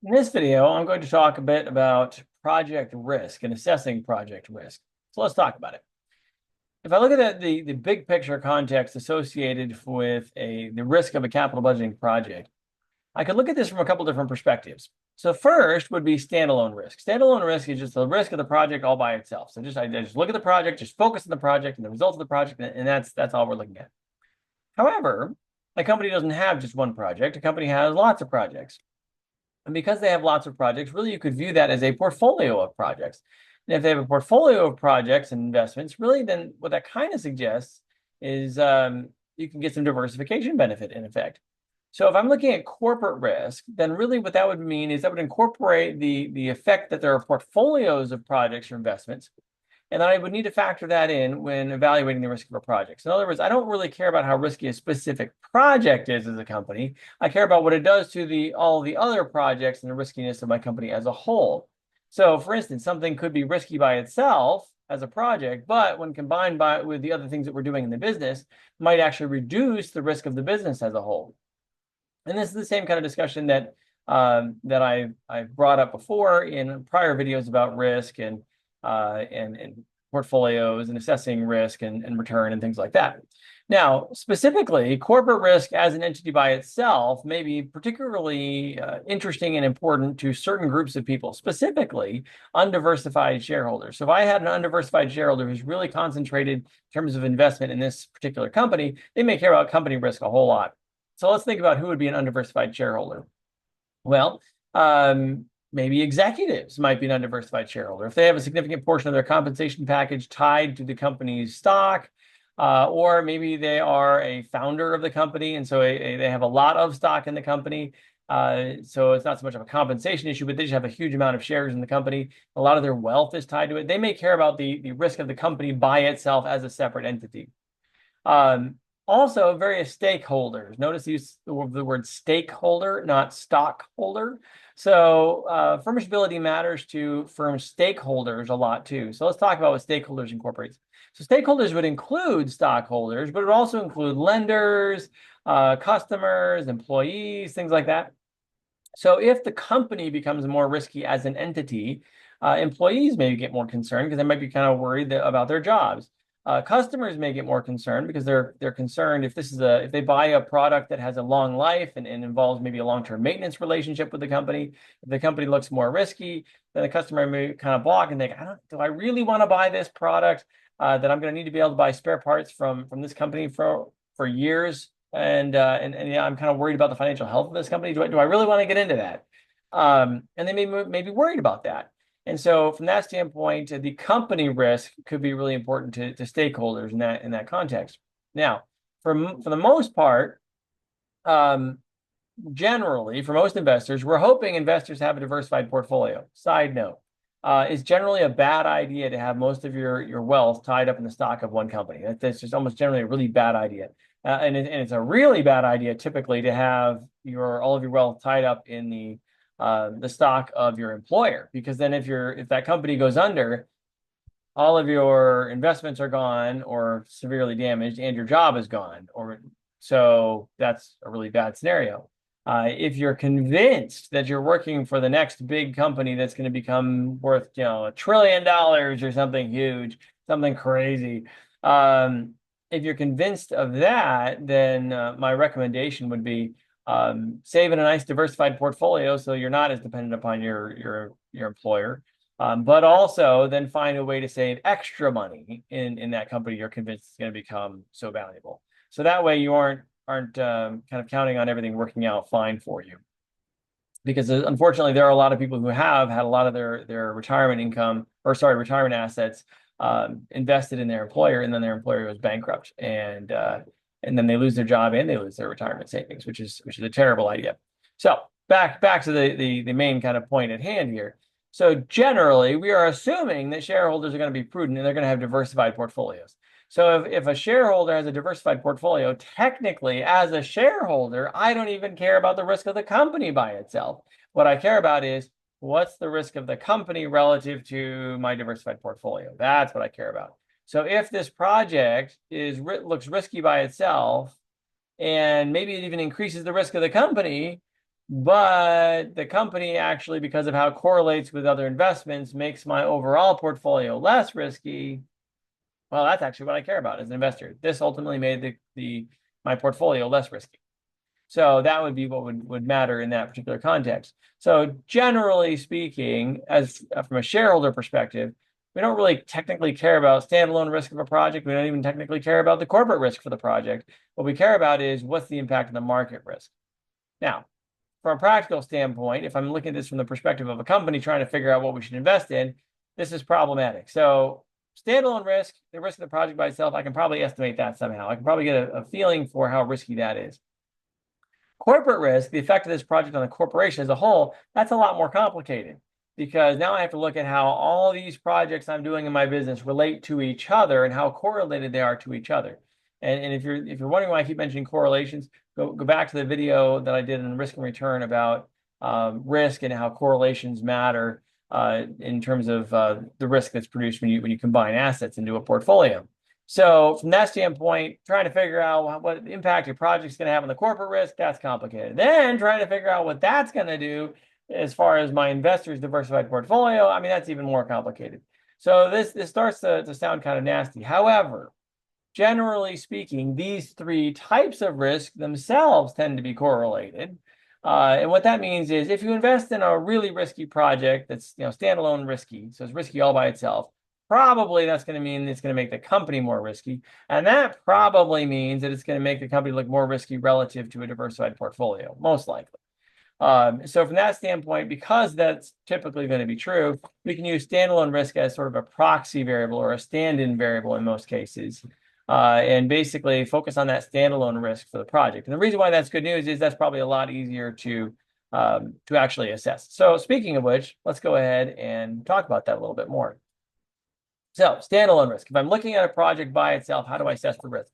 In this video, I'm going to talk a bit about project risk and assessing project risk. So let's talk about it. If I look at the big picture context associated with the risk of a capital budgeting project, I could look at this from a couple different perspectives. So first would be standalone risk. Standalone risk is just the risk of the project all by itself. So I just look at the project, just focus on the project and the results of the project, and that's all we're looking at. However, a company doesn't have just one project. A company has lots of projects. And because they have lots of projects, really you could view that as a portfolio of projects. And if they have a portfolio of projects and investments, really then what that kind of suggests is you can get some diversification benefit in effect. So if I'm looking at corporate risk, then really what that would mean is that would incorporate the effect that there are portfolios of projects or investments, and I would need to factor that in when evaluating the risk of a project. So in other words, I don't really care about how risky a specific project is as a company. I care about what it does to all the other projects and the riskiness of my company as a whole. So for instance, something could be risky by itself as a project, but when combined with the other things that we're doing in the business, might actually reduce the risk of the business as a whole. And this is the same kind of discussion that I've brought up before in prior videos about risk and portfolios and assessing risk and return and things like that. Now, specifically, corporate risk as an entity by itself may be particularly interesting and important to certain groups of people, specifically undiversified shareholders. So if I had an undiversified shareholder who's really concentrated in terms of investment in this particular company, they may care about company risk a whole lot. So let's think about who would be an undiversified shareholder. Well, maybe executives might be an undiversified shareholder. If they have a significant portion of their compensation package tied to the company's stock, or maybe they are a founder of the company, and so they have a lot of stock in the company. So it's not so much of a compensation issue, but they just have a huge amount of shares in the company. A lot of their wealth is tied to it. They may care about the risk of the company by itself as a separate entity. Also, various stakeholders. Notice use the word stakeholder, not stockholder. So firm stability matters to firm stakeholders a lot too. So let's talk about what stakeholders incorporates. So stakeholders would include stockholders, but it would also include lenders, customers, employees, things like that. So if the company becomes more risky as an entity, employees may get more concerned because they might be kind of worried about their jobs. Customers may get more concerned because they're concerned if if they buy a product that has a long life and involves maybe a long-term maintenance relationship with the company. If the company looks more risky, then the customer may kind of balk and think, do I really want to buy this product that I'm going to need to be able to buy spare parts from this company for years? And yeah, I'm kind of worried about the financial health of this company. Do I really want to get into that? And they may be worried about that. And so from that standpoint, the company risk could be really important to stakeholders in that context. Now, for the most part, generally, for most investors, we're hoping investors have a diversified portfolio. Side note, it's generally a bad idea to have most of your wealth tied up in the stock of one company. That's just almost generally a really bad idea. And it's a really bad idea typically to have all of your wealth tied up in the stock of your employer, because then if that company goes under, all of your investments are gone or severely damaged, and your job is gone. So that's a really bad scenario. If you're convinced that you're working for the next big company that's going to become worth, $1 trillion or something huge, something crazy, if you're convinced of that, then my recommendation would be save in a nice diversified portfolio so you're not as dependent upon your employer, but also then find a way to save extra money in that company you're convinced is going to become so valuable. So that way you aren't kind of counting on everything working out fine for you. Because unfortunately, there are a lot of people who have had a lot of their retirement income, or sorry, retirement assets invested in their employer, and then their employer goes bankrupt, and then they lose their job and they lose their retirement savings, which is a terrible idea. So back to the main kind of point at hand here. So generally, we are assuming that shareholders are going to be prudent and they're going to have diversified portfolios. So if a shareholder has a diversified portfolio, technically, as a shareholder, I don't even care about the risk of the company by itself. What I care about is what's the risk of the company relative to my diversified portfolio. That's what I care about. So if this project looks risky by itself, and maybe it even increases the risk of the company, but the company actually, because of how it correlates with other investments, makes my overall portfolio less risky. Well, that's actually what I care about as an investor. This ultimately made my portfolio less risky. So that would be what would matter in that particular context. So generally speaking, as from a shareholder perspective, we don't really technically care about standalone risk of a project. We don't even technically care about the corporate risk for the project. What we care about is what's the impact of the market risk. Now, from a practical standpoint, if I'm looking at this from the perspective of a company trying to figure out what we should invest in, this is problematic. So standalone risk, the risk of the project by itself, I can probably estimate that somehow. I can probably get a feeling for how risky that is. Corporate risk, the effect of this project on the corporation as a whole, that's a lot more complicated because now I have to look at how all these projects I'm doing in my business relate to each other and how correlated they are to each other. And if you're wondering why I keep mentioning correlations, go back to the video that I did in Risk and Return about risk and how correlations matter in terms of the risk that's produced when you combine assets into a portfolio. So from that standpoint, trying to figure out what impact your project's going to have on the corporate risk, that's complicated. Then trying to figure out what that's going to do as far as my investors' diversified portfolio, I mean, that's even more complicated. So this starts to sound kind of nasty. However, generally speaking, these three types of risk themselves tend to be correlated. And what that means is if you invest in a really risky project that's standalone risky, so it's risky all by itself, probably that's going to mean it's going to make the company more risky. And that probably means that it's going to make the company look more risky relative to a diversified portfolio, most likely. So from that standpoint, because that's typically going to be true, we can use standalone risk as sort of a proxy variable or a stand-in variable in most cases. And basically focus on that standalone risk for the project. And the reason why that's good news is that's probably a lot easier to actually assess. So speaking of which, let's go ahead and talk about that a little bit more. So standalone risk. If I'm looking at a project by itself, how do I assess the risk?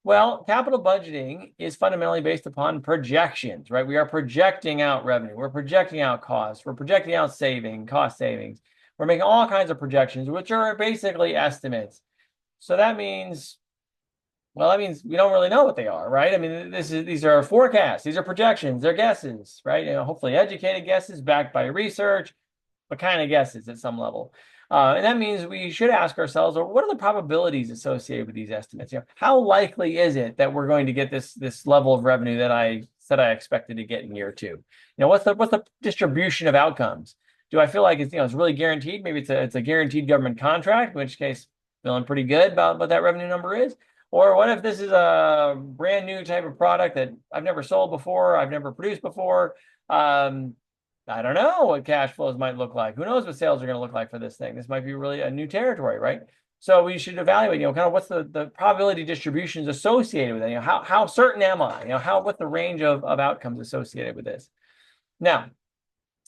Well, capital budgeting is fundamentally based upon projections, right? We are projecting out revenue. We're projecting out costs. We're projecting out cost savings. We're making all kinds of projections, which are basically estimates. So that means we don't really know what they are, right? I mean, these are forecasts, these are projections, they're guesses, right? Hopefully educated guesses backed by research, but kind of guesses at some level. And that means we should ask ourselves, well, what are the probabilities associated with these estimates? How likely is it that we're going to get this level of revenue that I said I expected to get in year two? What's the distribution of outcomes? Do I feel like it's really guaranteed? Maybe it's a guaranteed government contract, in which case feeling pretty good about what that revenue number is. Or what if this is a brand new type of product that I've never sold before, I've never produced before? I don't know what cash flows might look like. Who knows what sales are going to look like for this thing? This might be really a new territory, right? So we should evaluate, kind of what's the probability distributions associated with it. How certain am I? What's the range of outcomes associated with this? Now,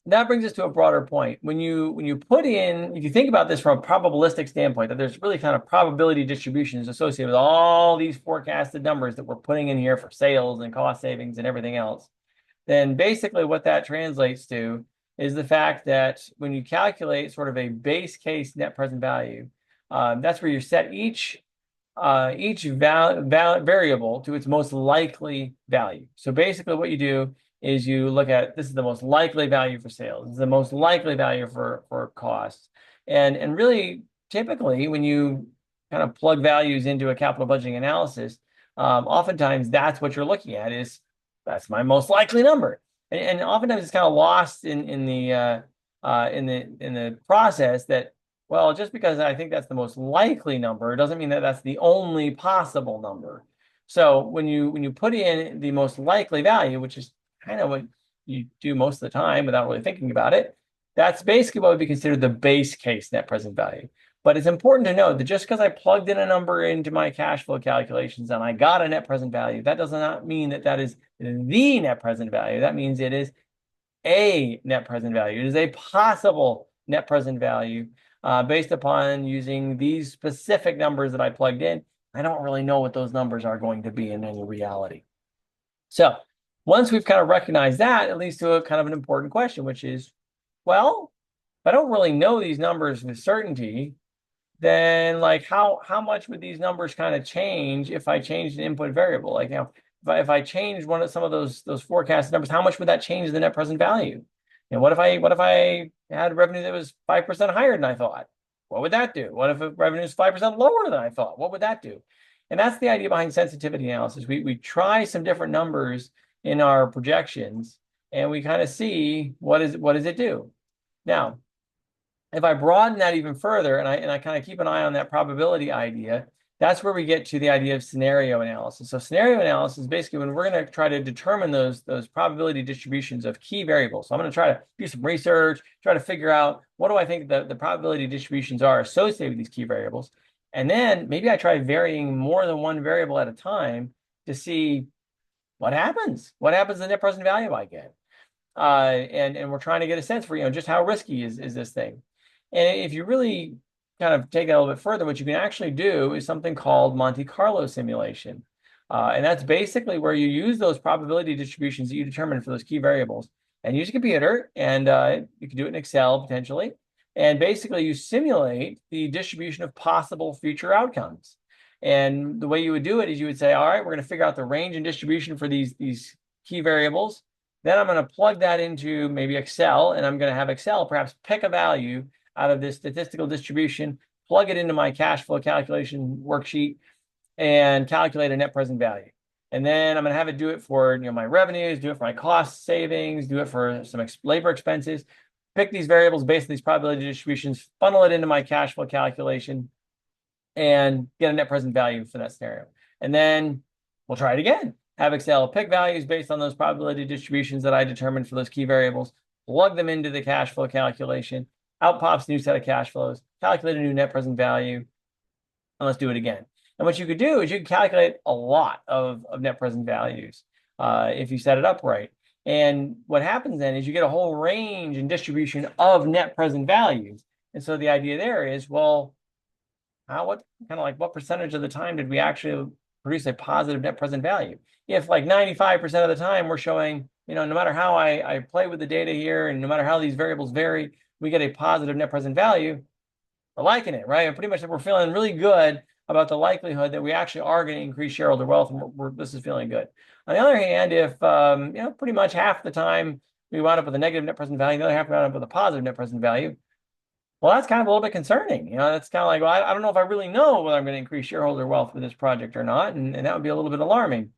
that brings us to a broader point. When you put in, if you think about this from a probabilistic standpoint, that there's really kind of probability distributions associated with all these forecasted numbers that we're putting in here for sales and cost savings and everything else, then basically what that translates to is the fact that when you calculate sort of a base case net present value, that's where you set each variable to its most likely value. So basically what you do is you look at, this is the most likely value for sales. This is the most likely value for costs. And really, typically, when you kind of plug values into a capital budgeting analysis, oftentimes that's what you're looking at is, that's my most likely number. And oftentimes it's kind of lost in the process that, well, just because I think that's the most likely number doesn't mean that that's the only possible number. So when you put in the most likely value, which is kind of what you do most of the time without really thinking about it, that's basically what would be considered the base case net present value. But it's important to note that just because I plugged in a number into my cash flow calculations and I got a net present value, that does not mean that is the net present value. That means it is a net present value. It is a possible net present value based upon using these specific numbers that I plugged in. I don't really know what those numbers are going to be in any reality. So once we've kind of recognized that, it leads to a kind of an important question, which is, well, if I don't really know these numbers with certainty, then like how much would these numbers kind of change if I changed an input variable? Like, if I change some of those forecast numbers, how much would that change the net present value? And what if I had revenue that was 5% higher than I thought? What would that do? What if revenue is 5% lower than I thought? What would that do? And that's the idea behind sensitivity analysis. We try some different numbers in our projections, and we kind of see what does it do. Now, if I broaden that even further, and I kind of keep an eye on that probability idea, that's where we get to the idea of scenario analysis. So scenario analysis is basically when we're going to try to determine those probability distributions of key variables. So I'm going to try to do some research, try to figure out what do I think the probability distributions are associated with these key variables. And then maybe I try varying more than one variable at a time to see what happens. What happens to the net present value I get? And we're trying to get a sense for, just how risky is this thing. And if you really kind of take that a little bit further, what you can actually do is something called Monte Carlo simulation. And that's basically where you use those probability distributions that you determine for those key variables and use a computer, and you can do it in Excel potentially. And basically you simulate the distribution of possible future outcomes. And the way you would do it is you would say, all right, we're going to figure out the range and distribution for these key variables. Then I'm going to plug that into maybe Excel, and I'm going to have Excel perhaps pick a value out of this statistical distribution, plug it into my cash flow calculation worksheet, and calculate a net present value. And then I'm going to have it do it for my revenues, do it for my cost savings, do it for some labor expenses, pick these variables based on these probability distributions, funnel it into my cash flow calculation, and get a net present value for that scenario. And then we'll try it again. Have Excel pick values based on those probability distributions that I determined for those key variables, plug them into the cash flow calculation, out pops a new set of cash flows, calculate a new net present value, and let's do it again. And what you could do is you could calculate a lot of net present values if you set it up right. And what happens then is you get a whole range and distribution of net present values. And so the idea there is, well, what percentage of the time did we actually produce a positive net present value? If like 95% of the time we're showing, no matter how I play with the data here and no matter how these variables vary, we get a positive net present value, we're liking it, right? And pretty much we're feeling really good about the likelihood that we actually are going to increase shareholder wealth, and this is feeling good. On the other hand, if pretty much half the time we wound up with a negative net present value, the other half we wound up with a positive net present value, well, that's kind of a little bit concerning. That's kind of like, well, I don't know if I really know whether I'm going to increase shareholder wealth with this project or not, and that would be a little bit alarming.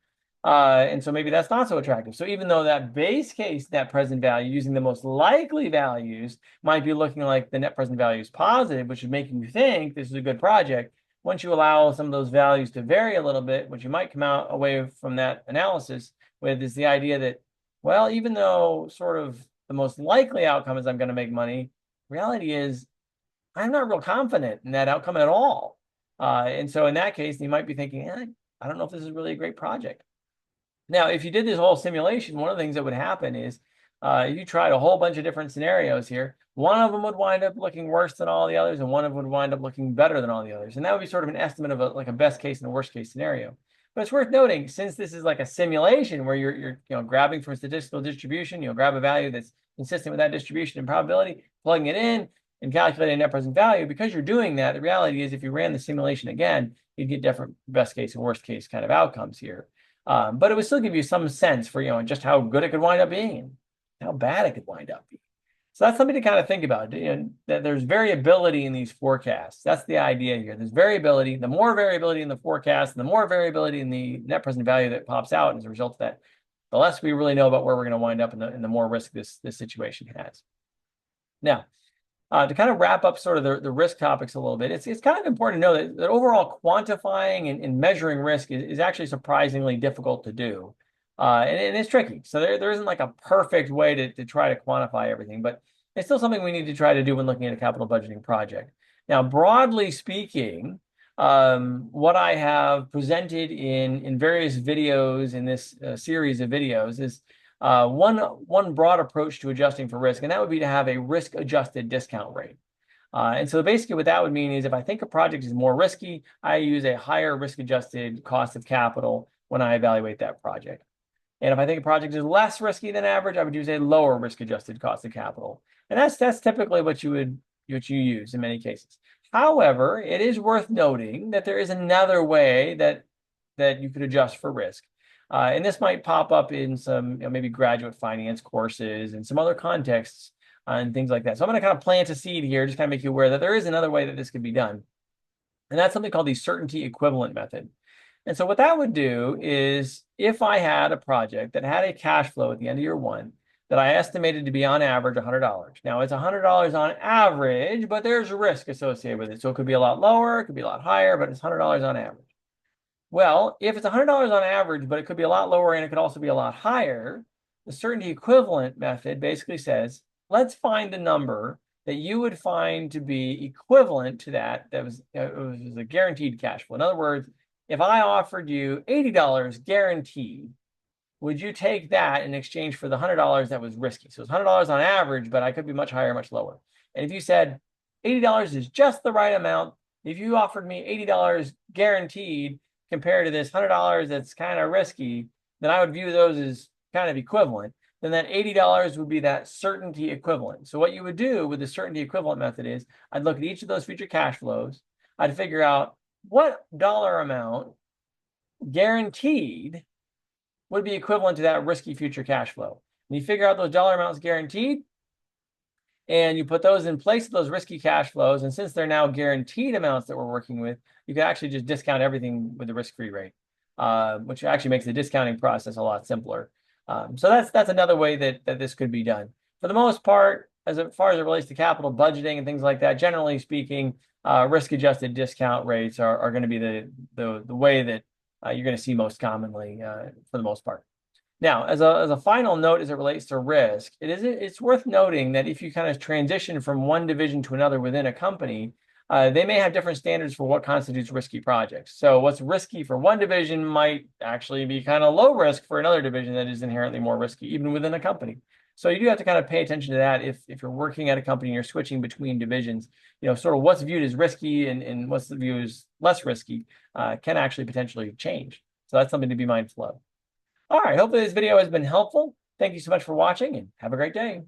And so maybe that's not so attractive. So even though that base case net present value using the most likely values might be looking like the net present value is positive, which is making you think this is a good project, once you allow some of those values to vary a little bit, what you might come out away from that analysis with is the idea that, well, even though sort of the most likely outcome is I'm going to make money, reality is I'm not real confident in that outcome at all. And so in that case, you might be thinking, I don't know if this is really a great project. Now, if you did this whole simulation, one of the things that would happen is if you tried a whole bunch of different scenarios here, one of them would wind up looking worse than all the others, and one of them would wind up looking better than all the others. And that would be sort of an estimate of a best case and a worst case scenario. But it's worth noting, since this is like a simulation where you're grabbing from statistical distribution, grab a value that's consistent with that distribution and probability, plugging it in, and calculating net present value. Because you're doing that, the reality is if you ran the simulation again, you'd get different best case and worst case kind of outcomes here. But it would still give you some sense for just how good it could wind up being and how bad it could wind up being. So that's something to kind of think about. That there's variability in these forecasts. That's the idea here. There's variability. The more variability in the forecast, the more variability in the net present value that pops out as a result of that, the less we really know about where we're going to wind up, and the more risk this situation has. Now, to kind of wrap up sort of the risk topics a little bit, it's kind of important to know that overall quantifying and measuring risk is actually surprisingly difficult to do. And it's tricky. So there isn't like a perfect way to try to quantify everything, but it's still something we need to try to do when looking at a capital budgeting project. Now, broadly speaking, what I have presented in various videos in this series of videos is one broad approach to adjusting for risk, and that would be to have a risk-adjusted discount rate. And so basically what that would mean is if I think a project is more risky, I use a higher risk-adjusted cost of capital when I evaluate that project. And if I think a project is less risky than average, I would use a lower risk-adjusted cost of capital. And that's typically what you use in many cases. However, it is worth noting that there is another way that you could adjust for risk. And this might pop up in some, maybe graduate finance courses and some other contexts and things like that. So I'm going to kind of plant a seed here, just kind of make you aware that there is another way that this could be done. And that's something called the certainty equivalent method. And so what that would do is if I had a project that had a cash flow at the end of year one that I estimated to be on average $100. Now it's $100 on average, but there's a risk associated with it. So it could be a lot lower, it could be a lot higher, but it's $100 on average. Well, if it's $100 on average, but it could be a lot lower and it could also be a lot higher, the certainty equivalent method basically says, let's find the number that you would find to be equivalent to that was a guaranteed cash flow. In other words, if I offered you $80 guaranteed, would you take that in exchange for the $100 that was risky? So it's $100 on average, but I could be much higher, much lower. And if you said $80 is just the right amount, if you offered me $80 guaranteed compared to this $100 that's kind of risky, then I would view those as kind of equivalent. Then that $80 would be that certainty equivalent. So what you would do with the certainty equivalent method is I'd look at each of those future cash flows. I'd figure out what dollar amount guaranteed would be equivalent to that risky future cash flow. And you figure out those dollar amounts guaranteed, and you put those in place of those risky cash flows. And since they're now guaranteed amounts that we're working with, you can actually just discount everything with the risk-free rate, which actually makes the discounting process a lot simpler. So that's another way that this could be done. For the most part, as far as it relates to capital budgeting and things like that, generally speaking, risk-adjusted discount rates are going to be the way that you're going to see most commonly for the most part. Now, as a final note, as it relates to risk, it's worth noting that if you kind of transition from one division to another within a company, they may have different standards for what constitutes risky projects. So what's risky for one division might actually be kind of low risk for another division that is inherently more risky, even within a company. So you do have to kind of pay attention to that if you're working at a company and you're switching between divisions, sort of what's viewed as risky and what's viewed as less risky can actually potentially change. So that's something to be mindful of. All right, hopefully this video has been helpful. Thank you so much for watching and have a great day.